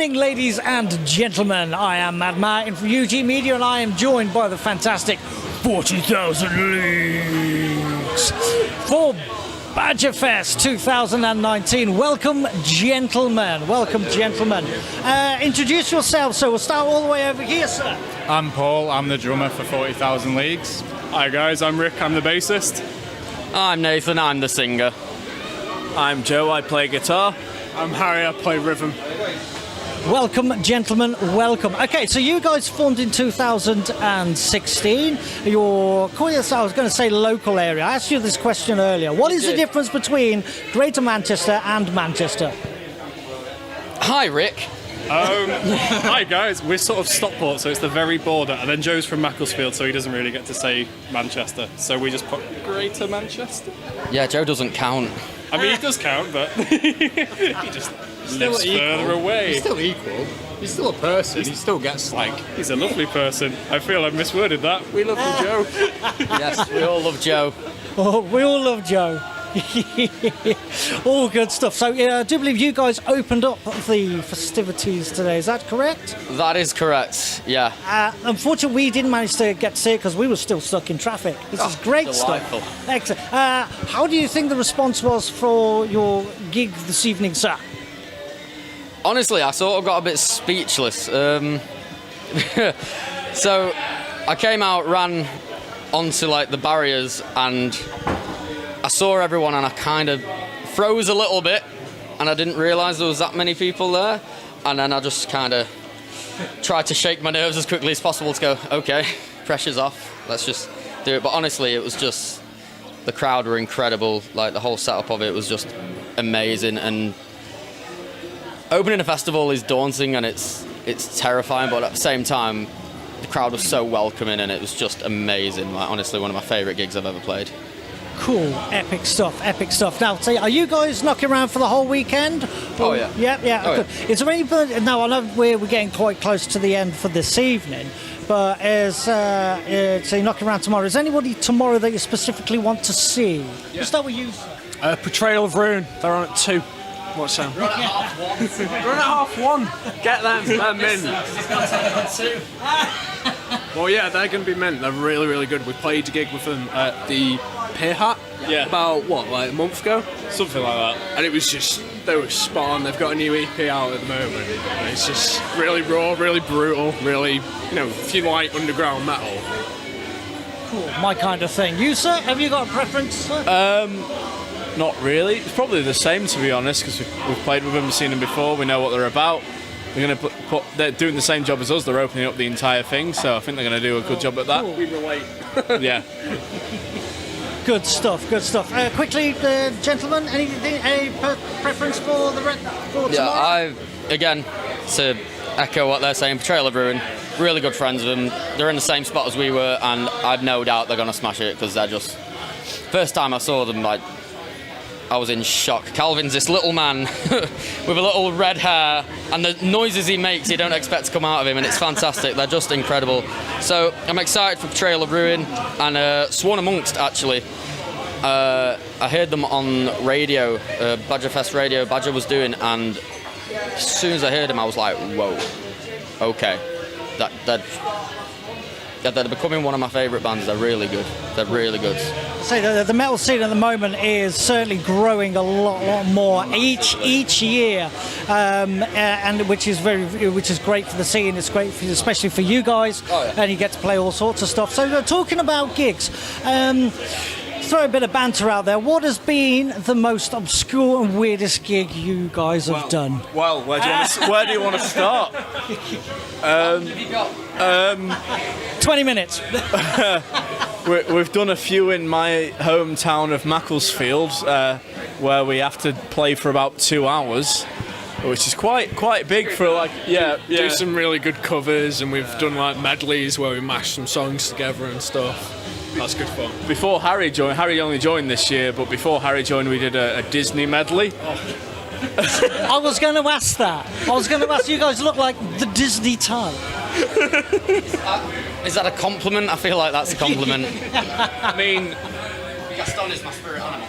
evening, ladies and gentlemen. I am MadMartin from UG Media, and I am joined by the fantastic 40,000 Legues for BadgerFest 2019. Welcome, gentlemen. Welcome, gentlemen. Introduce yourselves. So we'll start all the way over here, sir. I'm Paul. I'm the drummer for 40,000 Legues. Hi guys, I'm Rick. I'm the bassist. I'm Nathan. I'm the singer. I'm Joe. I play guitar. I'm Harry. I play rhythm. Welcome, gentlemen, welcome. Okay, so you guys formed in 2016. Your, I was going to say local area. I asked you this question earlier. What is the difference between Greater Manchester and Manchester? Hi, Rick. Hi guys, we're sort of Stockport, so it's the very border, and then Joe's from Macclesfield, so he doesn't really get to say Manchester, so we just put Greater Manchester. Yeah, Joe doesn't count. I mean, he does count, but he just lives further away. He's still equal. He's still a person. He still gets like. He's a lovely person. I feel I've misworded that. We love you, Joe. Yes, we all love Joe. Oh, we all love Joe. All good stuff. So I do believe you guys opened up the festivities today. Is that correct? That is correct, yeah. Unfortunately, we didn't manage to get to see it because we were still stuck in traffic. This is great delightful stuff. Excellent. How do you think the response was for your gig this evening, sir? Honestly, I sort of got a bit speechless. So I came out, ran onto like the barriers, and I saw everyone, and I kind of froze a little bit, and I didn't realise there was that many people there, and then I just kind of tried to shake my nerves as quickly as possible to go, okay, pressure's off, let's just do it. But honestly, it was just, the crowd were incredible, like the whole setup of it was just amazing, and opening a festival is daunting and it's terrifying, but at the same time, the crowd was so welcoming, and it was just amazing. Like, honestly, one of my favourite gigs I've ever played. Cool, epic stuff, epic stuff. Now, so are you guys knocking around for the whole weekend? Oh, yeah. Yeah, Oh, good. yeah. Is there anybody, now I know we're getting quite close to the end for this evening, but so you're knocking around tomorrow. Is there anybody tomorrow that you specifically want to see? Yeah. We'll start with you, sir. Portrayal of Ruin. They're on at 2. What's that? Run at half one. Get them. They're mint. Well, yeah, they're going to be mint. They're really, really good. We played a gig with them at the Pier Hat about, like a month ago? Something like that. And it was just, they were spot on. They've got a new EP out at the moment. And it's just really raw, really brutal, really, if you like underground metal. Cool, my kind of thing. You, sir, have you got a preference, sir? Not really. It's probably the same, to be honest, because we've played with them, seen them before. We know what they're about. They're going to they're doing the same job as us. They're opening up the entire thing, so I think they're going to do a good job at that. Cool. We relate. Yeah. Good stuff, good stuff. Quickly, gentlemen, any preference for the for tomorrow? Again, to echo what they're saying, Portrayal of Ruin, really good friends with them. They're in the same spot as we were, and I've no doubt they're going to smash it, because they're just... First time I saw them, like, I was in shock. Calvin's this little man with a little red hair, and the noises he makes you don't expect to come out of him, and it's fantastic. They're just incredible. So I'm excited for Portrayal of Ruin, and Sworn Amongst, actually. I heard them on radio, BadgerFest radio, Badger was doing, and as soon as I heard them, I was like, whoa, okay. They're becoming one of my favourite bands. They're really good. They're really good. So the metal scene at the moment is certainly growing a lot more each year, and which is great for the scene. It's great especially for you guys, and you get to play all sorts of stuff. So talking about gigs. Throw a bit of banter out there. What has been the most obscure and weirdest gig you guys have done? Well, where do you want to start? 20 minutes. We've done a few in my hometown of Macclesfield, where we have to play for about 2 hours, which is quite big for Do some really good covers, and we've done like medleys where we mash some songs together and stuff. That's good fun. Before Harry joined, Harry only joined this year, but before Harry joined, we did a Disney medley. I was going to ask that. You guys look like the Disney type. Is that a compliment? I feel like that's a compliment. I mean, Gaston is my spirit animal.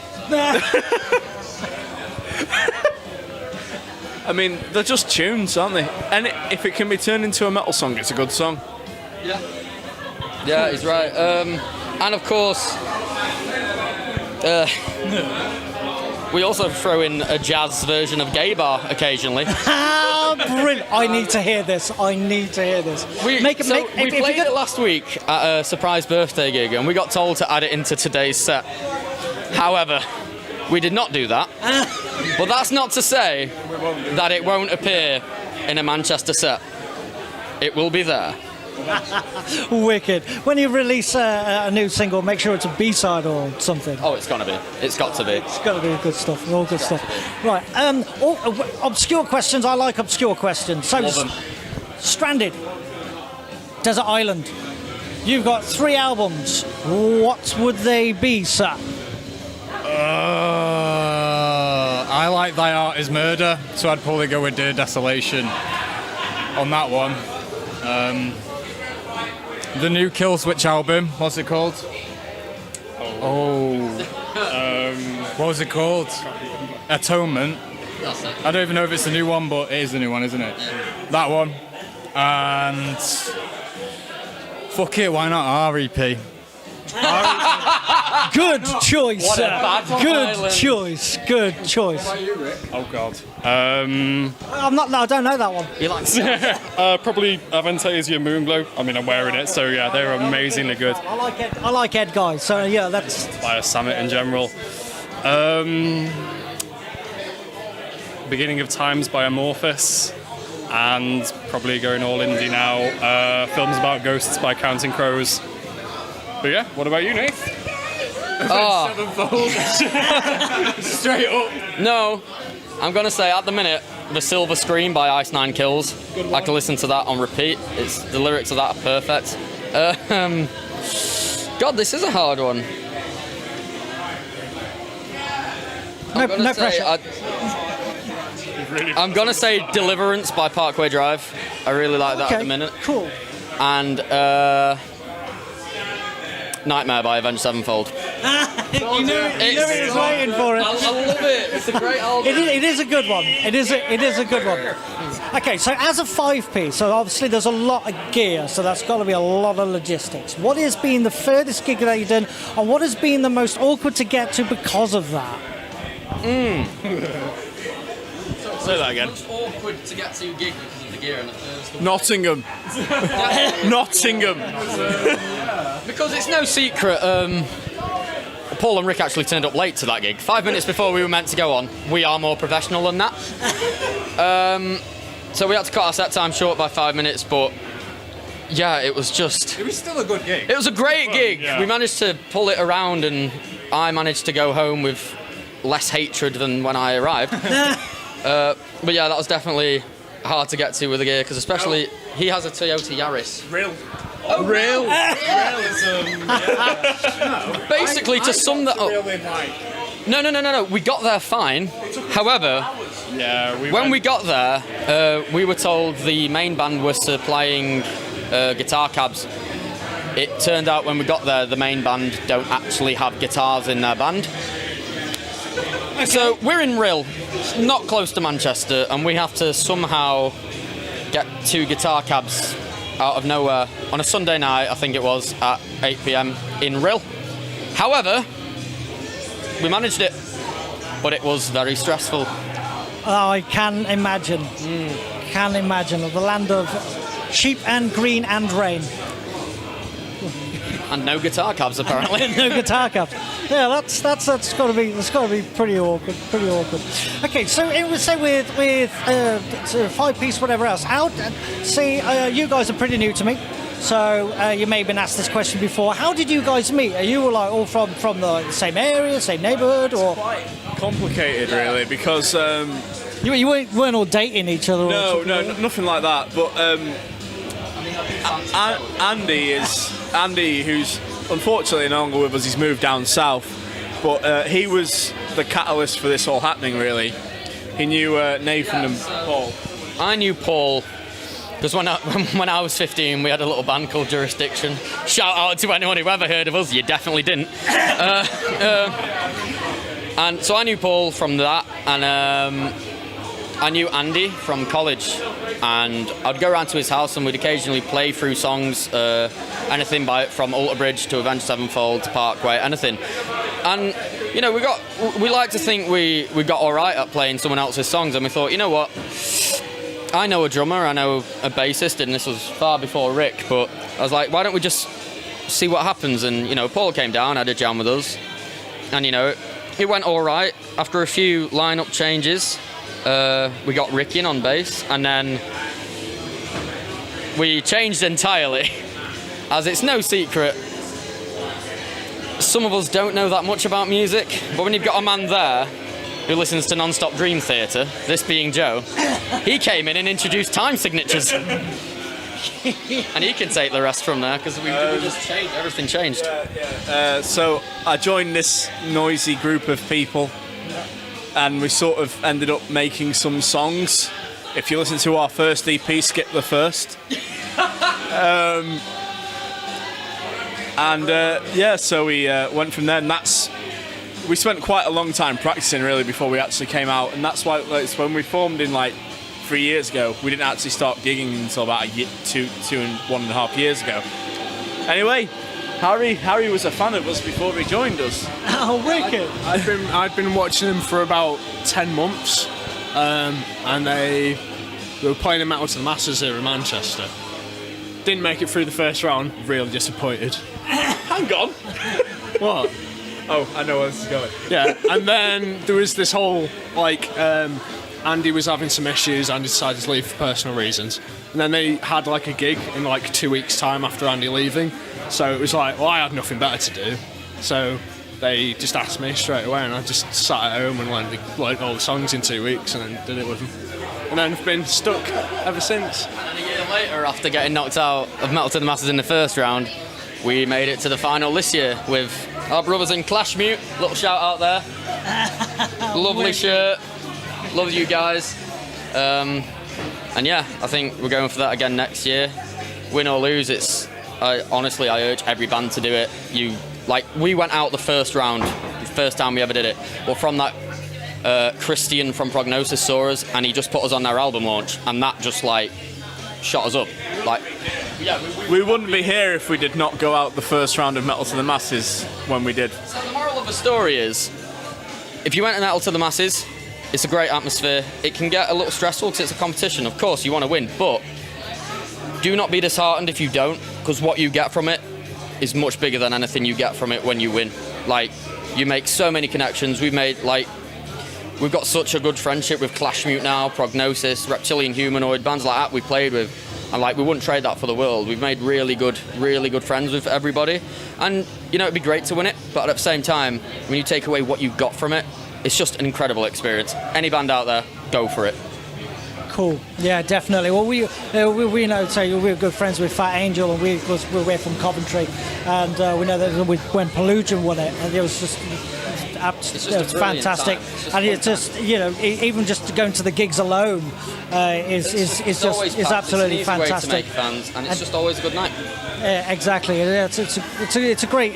I mean, they're just tunes, aren't they? And if it can be turned into a metal song, it's a good song. Yeah, he's right. And of course, we also throw in a jazz version of Gay Bar occasionally. Ah, brilliant! I need to hear this. We played it last week at a surprise birthday gig, and we got told to add it into today's set. However, we did not do that. But that's not to say that it won't appear in a Manchester set. It will be there. Wicked. When you release a new single, make sure it's a B-side or something. Oh, it's gonna be. It's got to be. It's got to be good stuff. All good stuff. Right. Obscure questions. I like obscure questions. So, Love them. Stranded, Desert Island. You've got 3 albums. What would they be, sir? I like Thy Art Is Murder, so I'd probably go with Dear Desolation on that one. The new Killswitch album, what's it called? What was it called? Atonement. That's it. I don't even know if it's the new one, but it is the new one, isn't it? That one. And fuck it, why not REP? Good choice, What a sir. bad Good island. choice. Good choice. Oh God. I don't know that one. You like Probably Avantasia Moonglow. I mean, I'm wearing it, so yeah, they're amazingly good. I like Ed Guy. So yeah, that's By a Summit in general. Beginning of Times by Amorphous, and probably going all indie now. Films About Ghosts by Counting Crows. But yeah, what about you, Nate? Straight up. No, I'm gonna say at the minute, The Silver Screen by Ice Nine Kills. I can listen to that on repeat. The lyrics of that are perfect. God, this is a hard one. no pressure. I'm gonna say Deliverance by Parkway Drive. I really like that at the minute. Cool. And Nightmare by Avenged Sevenfold. You knew it was waiting for it. I love it. It's a great album. It is a good one. It is a good one. Okay, so as a 5-piece, so obviously there's a lot of gear, so that's got to be a lot of logistics. What has been the furthest gig that you've done, and what has been the most awkward to get to because of that? Say that again. It's awkward to get to gig because of the gear and the first. Nottingham. Nottingham. Because it's no secret, Paul and Rick actually turned up late to that gig. 5 minutes before we were meant to go on. We are more professional than that. So we had to cut our set time short by 5 minutes, but yeah, it was still a good gig. It was a great gig. yeah. We managed to pull it around, and I managed to go home with less hatred than when I arrived. But yeah, that was definitely hard to get to with the gear, because especially he has a Toyota Yaris. Real. Real. Basically, to sum that up. No. We got there fine. However, Yeah, when we got there, we were told the main band was supplying guitar cabs. It turned out when we got there, the main band don't actually have guitars in their band. So we're in Rill, not close to Manchester, and we have to somehow get 2 guitar cabs out of nowhere on a Sunday night, I think it was, at 8 p.m. in Rill. However, we managed it, but it was very stressful. I can imagine. Can imagine. The land of sheep and green and rain. And no guitar cabs, apparently. No guitar cabs. Yeah, that's got to be pretty awkward. Pretty awkward. Okay, so it was say with 5-piece whatever else. You guys are pretty new to me, so you may have been asked this question before. How did you guys meet? Are you like all from the same area, same neighbourhood, or Complicated, really, because you weren't all dating each other? no, nothing like that. But Andy, who's unfortunately no longer with us. He's moved down south, but he was the catalyst for this all happening. Really, he knew Nathan and Paul. I knew Paul because when I was 15, we had a little band called Jurisdiction. Shout out to anyone who ever heard of us. You definitely didn't. And so I knew Paul from that, and I knew Andy from college, and I'd go around to his house and we'd occasionally play through songs, anything from Alter Bridge to Avenged Sevenfold to Parkway, anything. And you know, we like to think we got all right at playing someone else's songs, and we thought, you know what, I know a drummer, I know a bassist, and this was far before Rick, but I was like, why don't we just see what happens? And you know, Paul came down, had a jam with us, and you know, it went all right. After a few lineup changes, we got Rick in on bass, and then we changed entirely. As it's no secret, some of us don't know that much about music, but when you've got a man there who listens to non-stop Dream Theater, this being Joe, he came in and introduced time signatures. And he can take the rest from there, because we just changed, everything changed. So I joined this noisy group of people, and we sort of ended up making some songs. If you listen to our first EP, skip the first. So we went from there, and we spent quite a long time practicing really before we actually came out, and that's why when we formed in 3 years ago, we didn't actually start gigging until about 1.5 years ago. Anyway, Harry was a fan of us before he joined us. Oh, wicked! I'd been watching them for about 10 months, and they were playing in Metal to the Masses here in Manchester. Didn't make it through the first round. Really disappointed. Hang on. What? Oh, I know where this is going. Yeah, and then there was this whole Andy was having some issues. Andy decided to leave for personal reasons, and then they had a gig in 2 weeks' time after Andy leaving. So it was I had nothing better to do, so they just asked me straight away, and I just sat at home and learned all the songs in 2 weeks, and then did it with them, and then I've been stuck ever since. And a year later, after getting knocked out of Metal to the Masses in the first round, we made it to the final this year with our brothers in Clash Mute. Little shout out there. Lovely shirt. Love you guys. And yeah, I think we're going for that again next year. Win or lose, I urge every band to do it. We went out the first round, the first time we ever did it. Well, from that, Christian from Prognosis saw us, and he just put us on their album launch, and that just shot us up. We wouldn't be here if we did not go out the first round of Metal to the Masses when we did. So the moral of the story is, if you went to Metal to the Masses, it's a great atmosphere. It can get a little stressful because it's a competition. Of course, you want to win, but do not be disheartened if you don't, because what you get from it is much bigger than anything you get from it when you win. You make so many connections. We've got such a good friendship with Clash Mute now, Prognosis, Reptilian Humanoid, bands like that we played with, and we wouldn't trade that for the world. We've made really good friends with everybody, and it'd be great to win it, but at the same time, when you take away what you got from it, it's just an incredible experience. Any band out there, go for it. Cool. Yeah, definitely. Well, we know, so we're good friends with Fat Angel, and we're from Coventry, and we know that when Pelusion won it, and it was just fantastic. And it's just even just going to the gigs alone is absolutely fantastic. To make fans, and it's just always a good night. Exactly. It's a great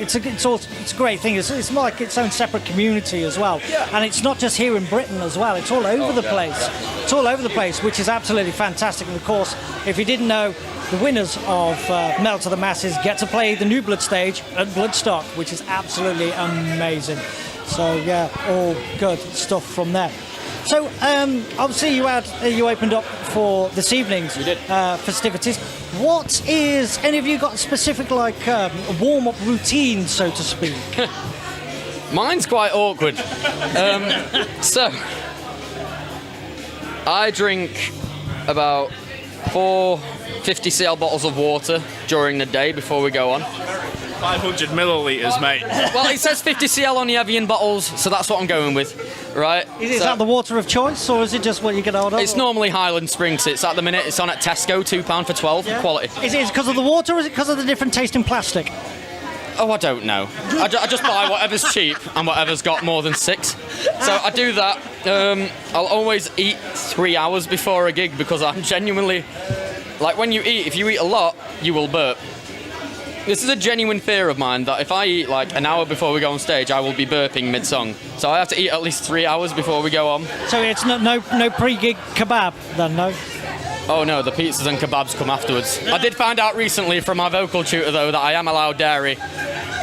thing. It's like its own separate community as well. Yeah. And it's not just here in Britain as well. It's all over the place. It's all over the place, which is absolutely fantastic. And of course, if you didn't know, the winners of Metal to the Masses get to play the New Blood stage at Bloodstock, which is absolutely amazing. So yeah, all good stuff from there. So obviously you opened up for this evening's festivities. What is, any of you got a specific warm-up routine, so to speak? Mine's quite awkward. So I drink about 4 50cl bottles of water during the day before we go on. 500 millilitres, mate. Well, it says 50cl on the Evian bottles, so that's what I'm going with, right? Is that the water of choice, or is it just what you get out of? It's normally Highland Springs. It's at the minute. It's on at Tesco, £2 for 12 quality. Is it because of the water, or is it because of the different taste in plastic? Oh, I don't know. I just buy whatever's cheap and whatever's got more than 6. So I do that. I'll always eat 3 hours before a gig because I'm genuinely... when you eat, if you eat a lot, you will burp. This is a genuine fear of mine that if I eat like an hour before we go on stage, I will be burping mid-song. So I have to eat at least 3 hours before we go on. So it's no pre-gig kebab then, no? Oh no, the pizzas and kebabs come afterwards. I did find out recently from my vocal tutor though that I am allowed dairy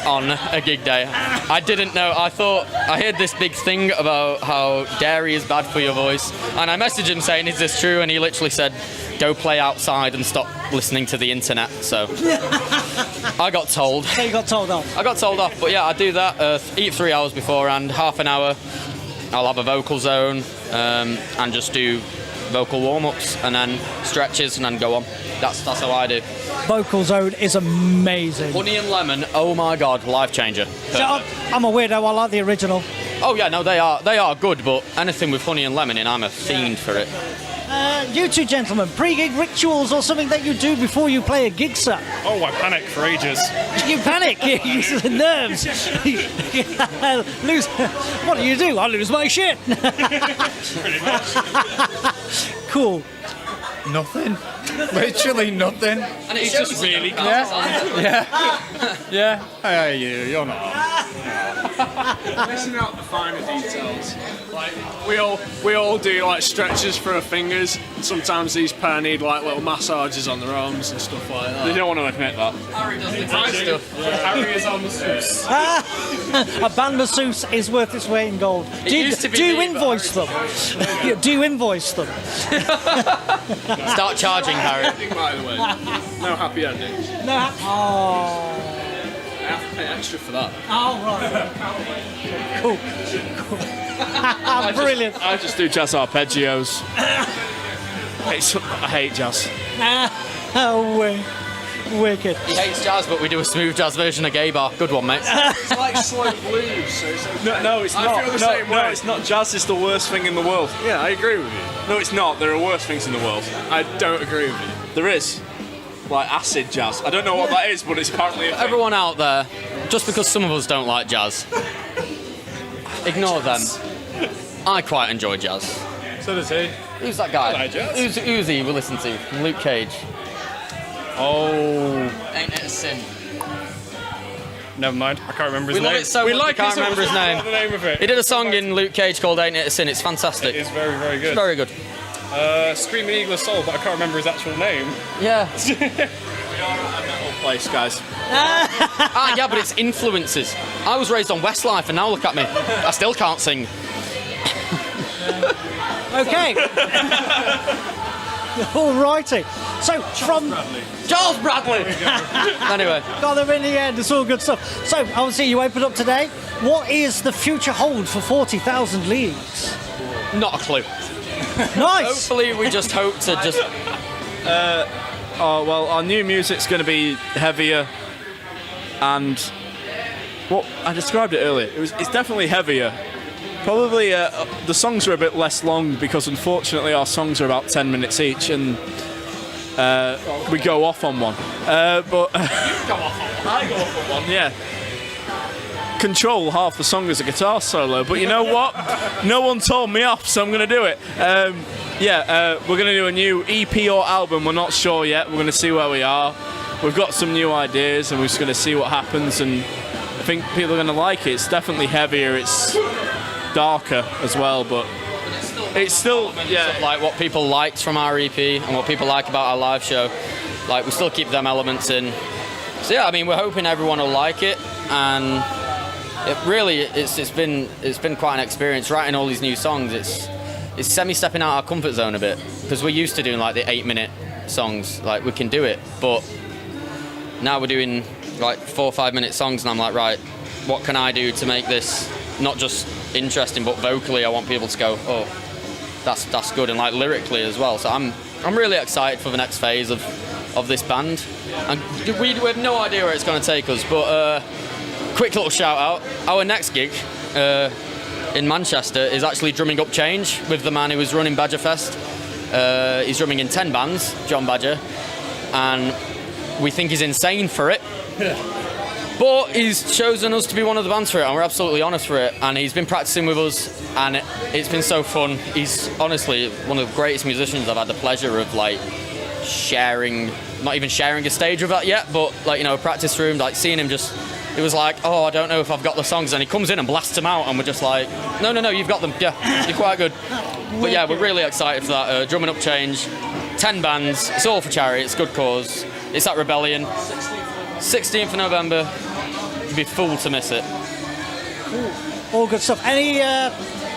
on a gig day. I didn't know. I thought I heard this big thing about how dairy is bad for your voice, and I messaged him saying, "Is this true?" And he literally said, "Go play outside and stop listening to the internet." So I got told. So you got told off. I got told off, but yeah, I do that. Eat 3 hours beforehand, half an hour. I'll have a vocal zone and just do vocal warm-ups and then stretches and then go on. That's how I do. Vocal zone is amazing. Honey and lemon, oh my god, life changer. So I'm a weirdo. I like the original. Oh yeah, no, they are good, but anything with honey and lemon in, I'm a fiend for it. You two gentlemen, pre-gig rituals or something that you do before you play a gig set? Oh, I panic for ages. You panic, you use the nerves. What do? I lose my shit. Cool. Nothing. Literally nothing. And it's just really cool. Yeah. Hey, you're not. Missing out the finer details. Like we all do like stretches for our fingers. Sometimes these pair need like little massages on their arms and stuff like that. You don't want to admit that. Harry does the type stuff. Harry is on the masseuse. A band masseuse is worth its weight in gold. Do you invoice them? Do you invoice them? Start charging, Harry. By the way, no happy endings. No. Oh. I have to pay extra for that. Oh, right. Cool. Brilliant. I just do jazz arpeggios. I hate jazz. Oh, wicked. He hates jazz, but we do a smooth jazz version of Gay Bar. Good one, mate. It's like slow blues. So it's okay. No, it's I not. feel the same way. No, it's not. Jazz is the worst thing in the world. Yeah, I agree with you. No, it's not. There are worse things in the world. I don't agree with you. There is. Like acid jazz. I don't know what that is, but it's apparently a thing. Everyone out there, just because some of us don't like jazz, ignore them. I quite enjoy jazz. So does he. Who's that guy? I like jazz. Who's he we listen to? Luke Cage. Oh. Ain't it a sin? Never mind. I can't remember his We name. love it so much, I can't remember his name. The name of it. He did a song in Luke Cage called Ain't It a Sin. It's fantastic. It is very, very good. It's very good. Screaming Eagle of Soul, but I can't remember his actual name. Yeah. We are at a metal place, guys. Yeah, but it's influences. I was raised on Westlife, and now look at me. I still can't sing. Okay. Alrighty. So from Charles Bradley. Anyway, got them in the end. It's all good stuff. So obviously you opened up today. What is the future hold for 40,000 Leagues? not a clue. Nice. Hopefully, we just hope to just. Oh well, our new music's going to be heavier, and what I described it earlier. It's definitely heavier. Probably the songs are a bit less long because unfortunately our songs are about 10 minutes each, and we go off on one. But Go off on one. I go off on one. yeah. Control half the song as a guitar solo, but you know what? No one told me off, so I'm going to do it. We're going to do a new EP or album. We're not sure yet. We're going to see where we are. We've got some new ideas, and we're just going to see what happens. And I think people are going to like it. It's definitely heavier. It's darker as well, but it's still Like what people liked from our EP and what people like about our live show. Like we still keep them elements in. So yeah, I mean we're hoping everyone will like it, and it's been quite an experience writing all these new songs. It's semi-stepping out our comfort zone a bit because we're used to doing like the 8-minute songs. Like we can do it, but now we're doing like 4 or 5 minute songs, and I'm like, right, what can I do to make this not just interesting, but vocally I want people to go, oh, that's good, and like lyrically as well. So I'm really excited for the next phase of this band, and we have no idea where it's going to take us. But quick little shout out, our next gig in Manchester is actually drumming up change with the man who was running BadgerFest. He's drumming in 10 bands, John Badger, and we think he's insane for it. But he's chosen us to be one of the bands for it, and we're absolutely honoured for it. And he's been practicing with us, and it's been so fun. He's honestly one of the greatest musicians I've had the pleasure of like sharing not even sharing a stage with that yet, but like, you know, a practice room, like seeing him just, it was like, oh, I don't know if I've got the songs, and he comes in and blasts them out, and we're just like, no, you've got them, yeah, you're quite good. But yeah, we're really excited for that drumming up change. 10 bands, it's all for charity, it's good cause. It's at Rebellion, 16th of November. You'd be fool to miss it. All good stuff. Any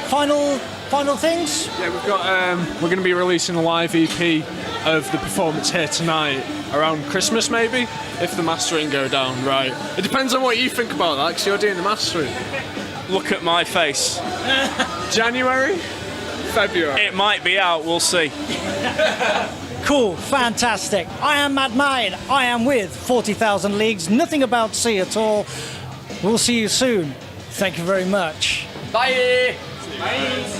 final things? Yeah, we've got. We're going to be releasing a live EP of the performance here tonight around Christmas, maybe, if the mastering go down right. It depends on what you think about that, because you're doing the mastering. Look at my face. January, February. It might be out. We'll see. Cool, fantastic. I am MadMartin. I am with 40,000 Leagues. Nothing about sea at all. We'll see you soon. Thank you very much. Bye! Bye.